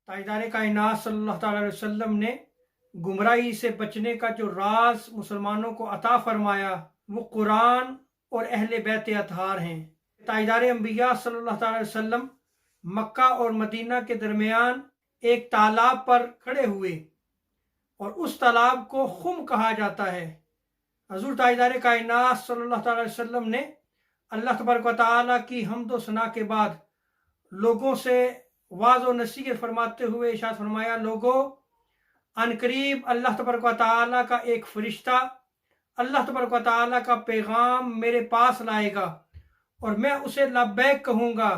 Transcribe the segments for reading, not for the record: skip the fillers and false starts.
ताजदार कायनात सल्लल्लाहु अलैहि वसल्लम ने गुमराही से बचने का जो राज मुसलमानों को अता फरमाया वो कुरान और अहले बैत अतहार हैं। ताजदार अंबिया सल्लल्लाहु अलैहि वसल्लम मक्का और मदीना के दरमियान एक तालाब पर खड़े हुए और उस तालाब को खुम कहा जाता है। हजूर ताजदार कायनात सल्लल्लाहु अलैहि वसल्लम ने अल्लाह तबारक व तआला की हम्द व सना के बाद लोगों से वाज़ व नसीहत फरमाते हुए इरशाद फरमाया, लोगों अनकरीब अल्लाह तबारक व तआला का एक फरिश्ता अल्लाह तबारक व तआला का पैगाम मेरे पास लाएगा और मैं उसे लब्बैक कहूँगा।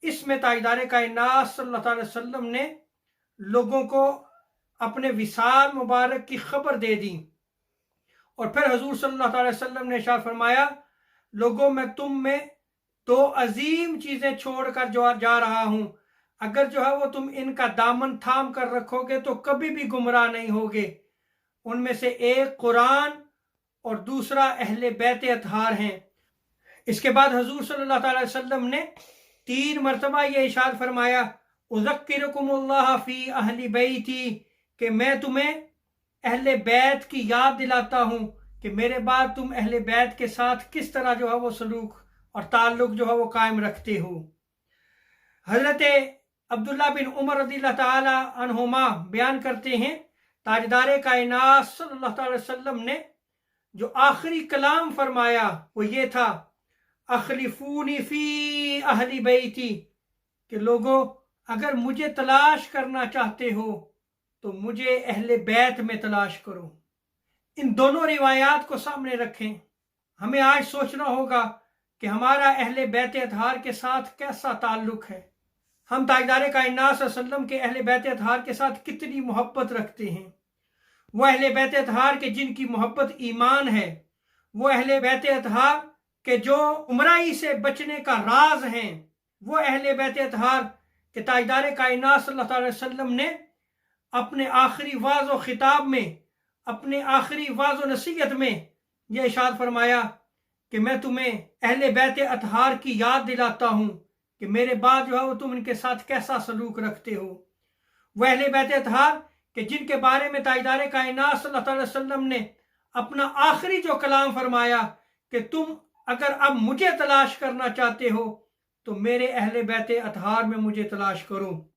इसमें ताजदार कायनात सल्लल्लाहु अलैहि वसल्लम ने लोगों को अपने विसाल मुबारक की खबर दे दी और फिर हजूर सल्लल्लाहु अलैहि वसल्लम ने इरशाद फरमाया, लोगों मैं तुम में दो अजीम चीज़ें छोड़कर जो जा रहा हूँ, अगर जो है वो तुम इनका दामन थाम कर रखोगे तो कभी भी गुमराह नहीं होगे। उनमें से एक कुरान और दूसरा अहले बैत अतहार हैं। इसके बाद हजूर सल्लल्लाहु अलैहि वसल्लम ने 3 मरतबा ये इरशाद फरमाया, उज़क्किरुकुमुल्लाह फ़ी अहली बैती, कि मैं तुम्हें अहले बैत की याद दिलाता हूँ कि मेरे बाद तुम अहले बैत के साथ किस तरह जो है वो सलूक और ताल्लुक जो है वो कायम रखते हो। हजरत अब्दुल्ला बिन उमर रज़ियल्लाहु ताला अन्हुमा बयान करते हैं, ताजदार कायनात सल्लल्लाहु अलैहि वसल्लम ने जो आखिरी कलाम फरमाया वो ये था, अखलिफूनी फी अहली बैती, कि लोगों अगर मुझे तलाश करना चाहते हो तो मुझे अहले बैत में तलाश करो। इन दोनों रिवायात को सामने रखें। हमें आज सोचना होगा कि हमारा अहले बैत अतहार के साथ कैसा ताल्लुक है। हम ताजदार कायनात सल्लल्लाहु अलैहि वसल्लम के अहले बैत अतहार के साथ कितनी मोहब्बत रखते हैं। वो अहले बैत अतहार के जिनकी मोहब्बत ईमान है, वो अहले बैत अतहार के जो गुमराही से बचने का राज हैं, वो अहले बैत अतहार के ताजदार कायनात सल्लल्लाहु अलैहि वसल्लम ने अपने आखिरी वाज़ व खिताब में, अपने आखिरी वाज़ व नसीहत में यह इरशाद फरमाया कि मैं तुम्हें अहले बैत अतहार की याद दिलाता हूँ कि मेरे बाद जो है वो तुम इनके साथ कैसा सलूक रखते हो। वह अहले बैत अतहार कि जिनके बारे में ताजदार कायनात सल्लल्लाहु अलैहि वसल्लम ने अपना आखिरी जो कलाम फरमाया कि तुम अगर अब मुझे तलाश करना चाहते हो तो मेरे अहले बैत अतहार में मुझे तलाश करो।